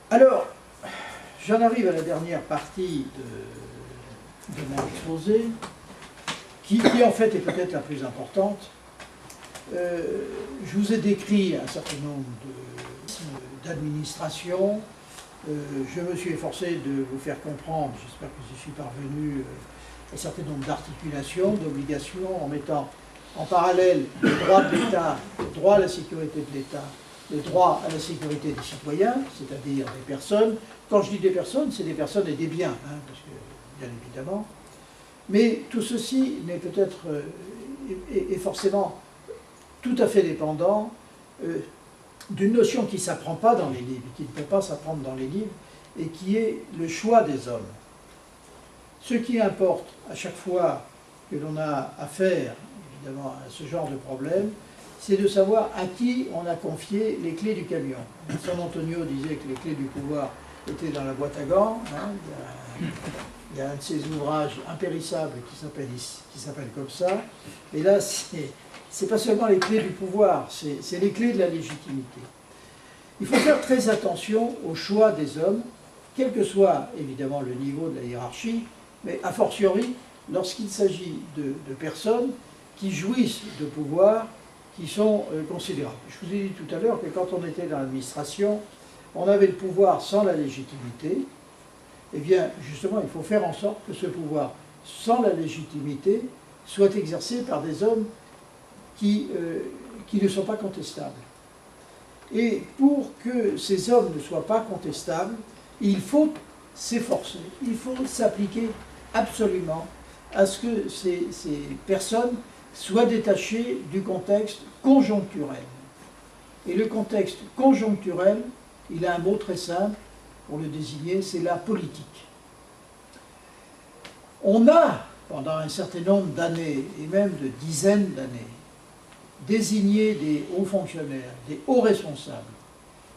Alors, j'en arrive à la dernière partie de mon exposé, qui en fait est peut-être la plus importante. Je vous ai décrit un certain nombre d'administrations. Je me suis efforcé de vous faire comprendre, j'espère que j'y suis parvenu, un certain nombre d'articulations, d'obligations, en mettant en parallèle le droit de l'État, le droit à la sécurité de l'État, le droit à la sécurité des citoyens, c'est-à-dire des personnes. Quand je dis des personnes, c'est des personnes et des biens, hein, parce que, bien évidemment. Mais tout ceci n'est peut-être est forcément tout à fait dépendant d'une notion qui ne s'apprend pas dans les livres, qui ne peut pas s'apprendre dans les livres, et qui est le choix des hommes. Ce qui importe à chaque fois que l'on a affaire, évidemment, à ce genre de problème, c'est de savoir à qui on a confié les clés du camion. San Antonio disait que les clés du pouvoir étaient dans la boîte à gants. Hein. Il y a un de ses ouvrages impérissables qui s'appelle comme ça. Et là, c'est pas seulement les clés du pouvoir, c'est les clés de la légitimité. Il faut faire très attention au choix des hommes, quel que soit évidemment le niveau de la hiérarchie, mais a fortiori lorsqu'il s'agit de personnes qui jouissent de pouvoirs qui sont considérables. Je vous ai dit tout à l'heure que quand on était dans l'administration, on avait le pouvoir sans la légitimité. Eh bien, justement, il faut faire en sorte que ce pouvoir, sans la légitimité, soit exercé par des hommes qui ne sont pas contestables. Et pour que ces hommes ne soient pas contestables, il faut s'efforcer, il faut s'appliquer absolument à ce que ces personnes soient détachées du contexte conjoncturel. Et le contexte conjoncturel, il a un mot très simple pour le désigner, c'est la politique. On a, pendant un certain nombre d'années, et même de dizaines d'années, désigné des hauts fonctionnaires, des hauts responsables,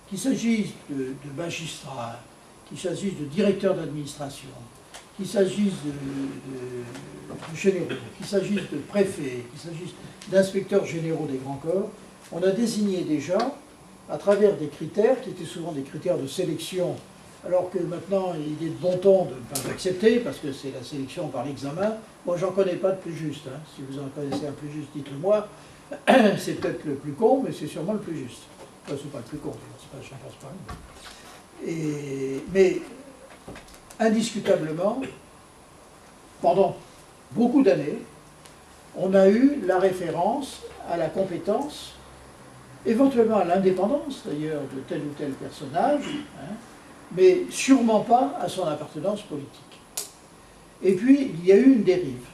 qu'il s'agisse de magistrats, qu'il s'agisse de directeurs d'administration, qu'il s'agisse de généraux, qu'il s'agisse de préfets, qu'il s'agisse d'inspecteurs généraux des grands corps, on a désigné des gens à travers des critères qui étaient souvent des critères de sélection, alors que maintenant il est de bon ton de ne pas accepter, parce que c'est la sélection par l'examen. Moi, j'en connais pas de plus juste. Hein. Si vous en connaissez un plus juste, dites-le moi. C'est peut-être le plus con, mais c'est sûrement le plus juste. Enfin, c'est pas le plus con, je n'en pense pas. Mais indiscutablement, pendant beaucoup d'années, on a eu la référence à la compétence, éventuellement à l'indépendance d'ailleurs de tel ou tel personnage, hein, mais sûrement pas à son appartenance politique. Et puis, il y a eu une dérive.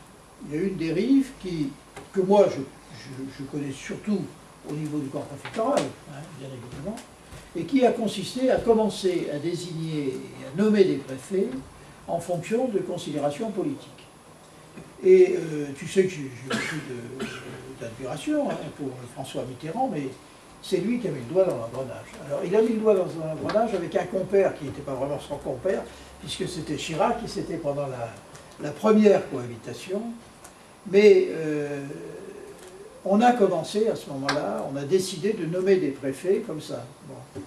Il y a eu une dérive que moi, je connais surtout au niveau du corps préfectoral, hein, bien évidemment, et qui a consisté à commencer à désigner et à nommer des préfets en fonction de considérations politiques. Et tu sais que j'ai beaucoup d'admiration hein, pour François Mitterrand, mais c'est lui qui a mis le doigt dans l'engrenage. Alors, il a mis le doigt dans l'engrenage avec un compère qui n'était pas vraiment son compère, puisque c'était Chirac, qui c'était pendant la première cohabitation. Mais on a commencé à ce moment-là, on a décidé de nommer des préfets comme ça, bon,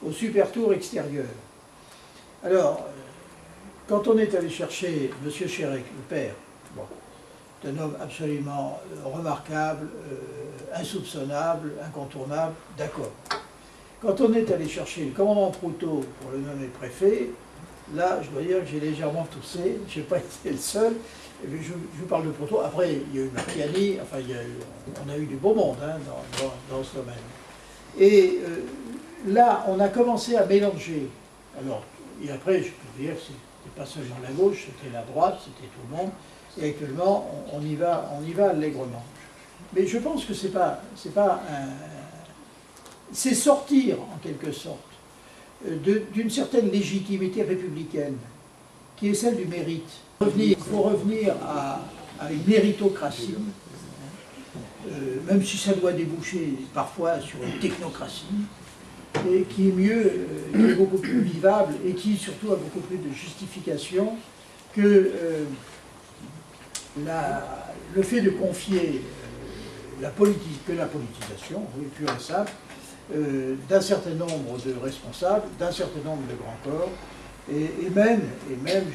au super tour extérieur. Alors, quand on est allé chercher M. Chérec, le père, bon, c'est un homme absolument remarquable, insoupçonnable, incontournable, d'accord. Quand on est allé chercher le commandant Proutot pour le nommer préfet, là, je dois dire que j'ai légèrement toussé, je n'ai pas été le seul. Je vous parle de Proutot. Après, il y a eu Marchiani, enfin, on a eu du beau monde hein, dans ce domaine. Et là, on a commencé à mélanger. Alors, et après, je peux dire que ce n'était pas seulement la gauche, c'était la droite, c'était tout le monde. Et actuellement, on y va allègrement. Mais je pense que c'est sortir, en quelque sorte, d'une certaine légitimité républicaine, qui est celle du mérite. Il faut revenir à une méritocratie, même si ça doit déboucher parfois sur une technocratie, et qui est mieux, qui est beaucoup plus vivable, et qui surtout a beaucoup plus de justification que le fait de confier la politisation, oui, pure et simple, d'un certain nombre de responsables, d'un certain nombre de grands corps, et même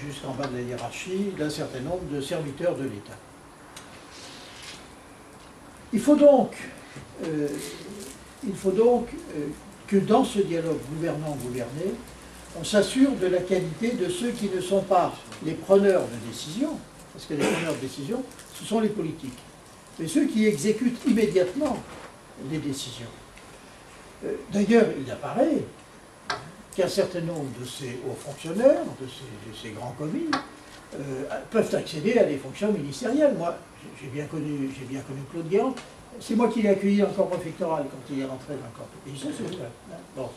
jusqu'en bas de la hiérarchie, d'un certain nombre de serviteurs de l'État. Il faut donc que dans ce dialogue gouvernant-gouverné, on s'assure de la qualité de ceux qui ne sont pas les preneurs de décision, parce que les preneurs de décision, ce sont les politiques, mais ceux qui exécutent immédiatement les décisions. D'ailleurs, il apparaît qu'un certain nombre de ces hauts fonctionnaires, de ces grands commis, peuvent accéder à des fonctions ministérielles. Moi, j'ai bien connu Claude Guéant. C'est moi qui l'ai accueilli dans le corps préfectoral quand il est rentré dans le corps. Et ça, c'est vrai. Bon.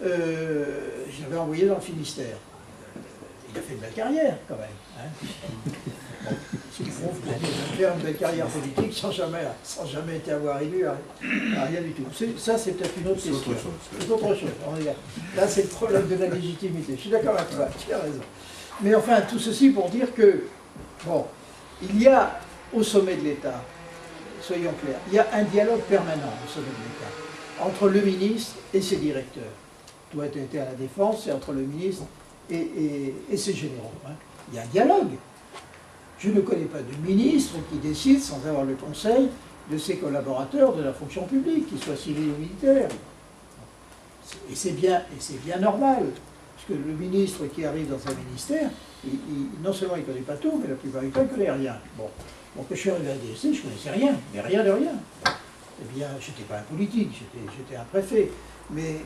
Je l'avais envoyé dans le Finistère. Il a fait une belle carrière, quand même. Hein. Bon, ce qu'il faut, faire une belle carrière politique sans jamais été avoir élu à rien du tout. Ça, c'est peut-être une autre question. C'est autre chose. Là, c'est le problème de la légitimité. Je suis d'accord avec toi, tu as raison. Mais enfin, tout ceci pour dire que, bon, il y a au sommet de l'État, soyons clairs, il y a un dialogue permanent au sommet de l'État entre le ministre et ses directeurs. Doit être à la défense, c'est entre le ministre et ses généraux. Hein. Il y a un dialogue. Je ne connais pas de ministre qui décide sans avoir le conseil de ses collaborateurs de la fonction publique, qu'ils soient civils ou militaires. Et c'est bien normal, parce que le ministre qui arrive dans un ministère, non seulement il ne connaît pas tout, mais la plupart du temps, il ne connaît rien. Bon, quand je suis arrivé à la DST, je ne connaissais rien, mais rien de rien. Eh bien, je n'étais pas un politique, j'étais un préfet. Mais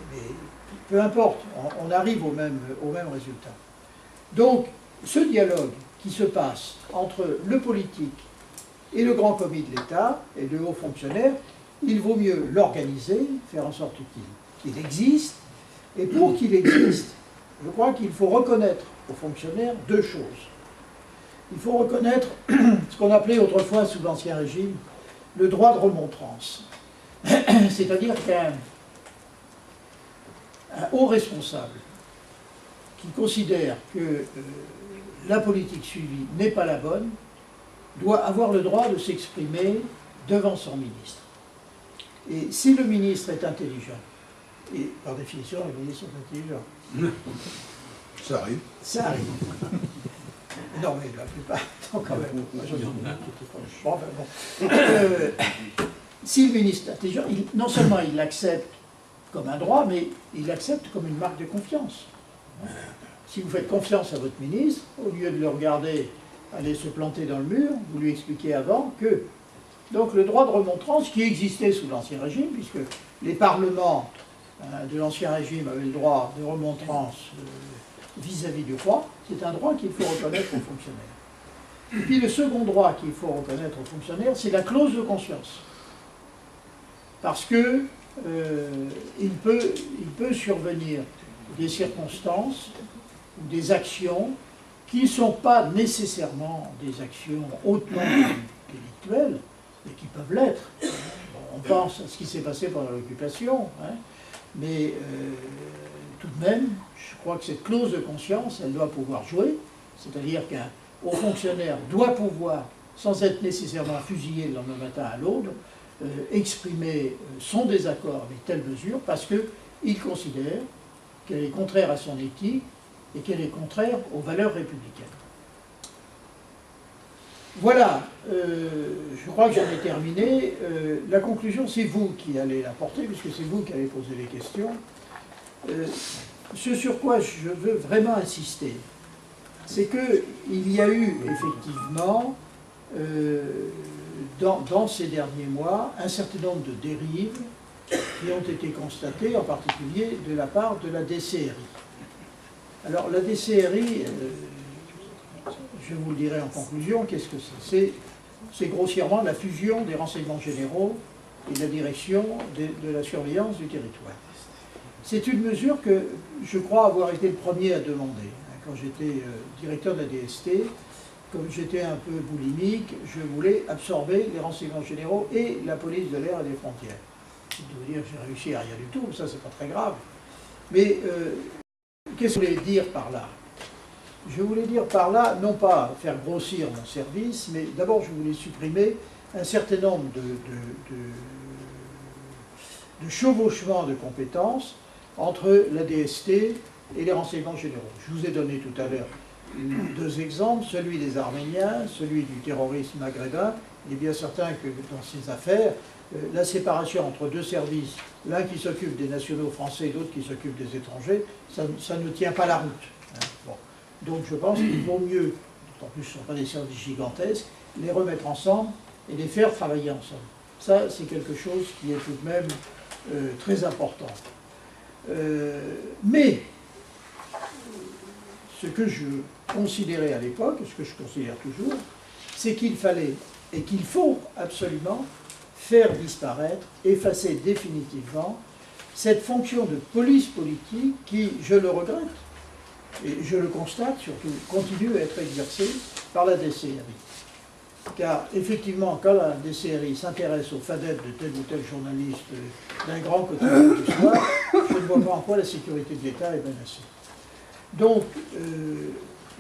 peu importe, on arrive au même résultat. Donc, ce dialogue qui se passe entre le politique et le grand commis de l'État et le haut fonctionnaire, il vaut mieux l'organiser, faire en sorte qu'il existe. Et pour qu'il existe, je crois qu'il faut reconnaître aux fonctionnaires deux choses. Il faut reconnaître ce qu'on appelait autrefois, sous l'Ancien Régime, le droit de remontrance. C'est-à-dire qu'un haut responsable qui considère que la politique suivie n'est pas la bonne doit avoir le droit de s'exprimer devant son ministre. Et si le ministre est intelligent, et par définition les ministres sont intelligents. Ça arrive. Ça arrive. Non mais la plupart, quand même. Si le ministre est intelligent, non seulement il l'accepte comme un droit, mais il l'accepte comme une marque de confiance. Si vous faites confiance à votre ministre, au lieu de le regarder aller se planter dans le mur, vous lui expliquez avant que... Donc le droit de remontrance qui existait sous l'Ancien Régime, puisque les parlements de l'Ancien Régime avaient le droit de remontrance vis-à-vis du roi, c'est un droit qu'il faut reconnaître aux fonctionnaires. Et puis le second droit qu'il faut reconnaître aux fonctionnaires, c'est la clause de conscience. Parce que il peut survenir des circonstances ou des actions qui ne sont pas nécessairement des actions hautement délictuelles, mais qui peuvent l'être. On pense à ce qui s'est passé pendant l'occupation, hein, mais tout de même, je crois que cette clause de conscience, elle doit pouvoir jouer, c'est-à-dire qu'un haut fonctionnaire doit pouvoir, sans être nécessairement fusillé le lendemain matin à l'aube, exprimer son désaccord avec telle mesure parce qu'il considère qu'elle est contraire à son éthique et qu'elle est contraire aux valeurs républicaines. Voilà, je crois que j'en ai terminé. La conclusion, c'est vous qui allez la porter, puisque c'est vous qui allez poser les questions. Ce sur quoi je veux vraiment insister, c'est qu'il y a eu effectivement, dans ces derniers mois, un certain nombre de dérives qui ont été constatées, en particulier de la part de la DCRI. Alors la DCRI, je vous le dirai en conclusion, qu'est-ce que c'est? C'est grossièrement la fusion des renseignements généraux et de la direction de la surveillance du territoire. C'est une mesure que je crois avoir été le premier à demander. Quand j'étais directeur de la DST, comme j'étais un peu boulimique, je voulais absorber les renseignements généraux et la police de l'air et des frontières. Je dois dire que j'ai réussi à rien du tout, ça c'est pas très grave. Mais qu'est-ce que je voulais dire par là? Je voulais dire par là, non pas faire grossir mon service, mais d'abord je voulais supprimer un certain nombre de chevauchement de compétences entre la DST et les renseignements généraux. Je vous ai donné tout à l'heure 2 exemples, celui des Arméniens, celui du terrorisme maghrébin. Il est bien certain que dans ces affaires, la séparation entre 2 services, l'un qui s'occupe des nationaux français et l'autre qui s'occupe des étrangers, ça ne tient pas la route. Hein. Bon. Donc je pense qu'il vaut mieux, d'autant plus ce ne sont pas des services gigantesques, les remettre ensemble et les faire travailler ensemble. Ça, c'est quelque chose qui est tout de même très important. Mais ce que je considérais à l'époque, et ce que je considère toujours, c'est qu'il fallait et qu'il faut absolument faire disparaître, effacer définitivement cette fonction de police politique qui, je le regrette, et je le constate surtout, continue à être exercée par la DCRI. Car effectivement, quand la DCRI s'intéresse aux fadettes de tel ou tel journaliste d'un grand quotidien du soir, je ne vois pas en quoi la sécurité de l'État est menacée. Donc,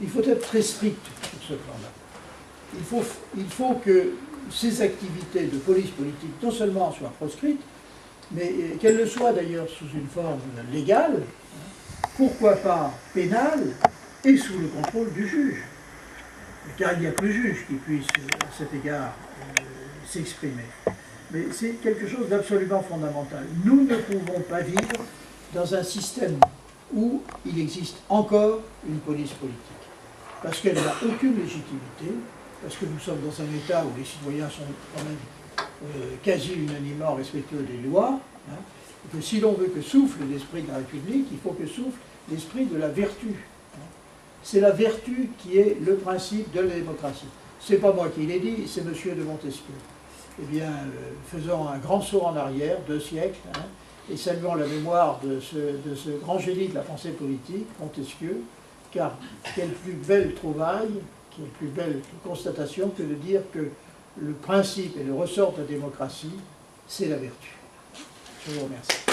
il faut être très strict sur ce plan-là. Il faut que ces activités de police politique non seulement soient proscrites, mais qu'elles le soient d'ailleurs sous une forme légale, pourquoi pas pénale, et sous le contrôle du juge. Car il n'y a que le juge qui puisse, à cet égard, s'exprimer. Mais c'est quelque chose d'absolument fondamental. Nous ne pouvons pas vivre dans un système où il existe encore une police politique. Parce qu'elle n'a aucune légitimité, parce que nous sommes dans un État où les citoyens sont quand même quasi unanimement respectueux des lois, hein, et que si l'on veut que souffle l'esprit de la République, il faut que souffle l'esprit de la vertu. C'est la vertu qui est le principe de la démocratie. Ce n'est pas moi qui l'ai dit, c'est M. de Montesquieu. Eh bien, faisons un grand saut en arrière, 2 siècles, hein, et saluons la mémoire de ce grand génie de la pensée politique, Montesquieu, car quelle plus belle trouvaille, quelle plus belle constatation que de dire que le principe et le ressort de la démocratie, c'est la vertu. Je vous remercie.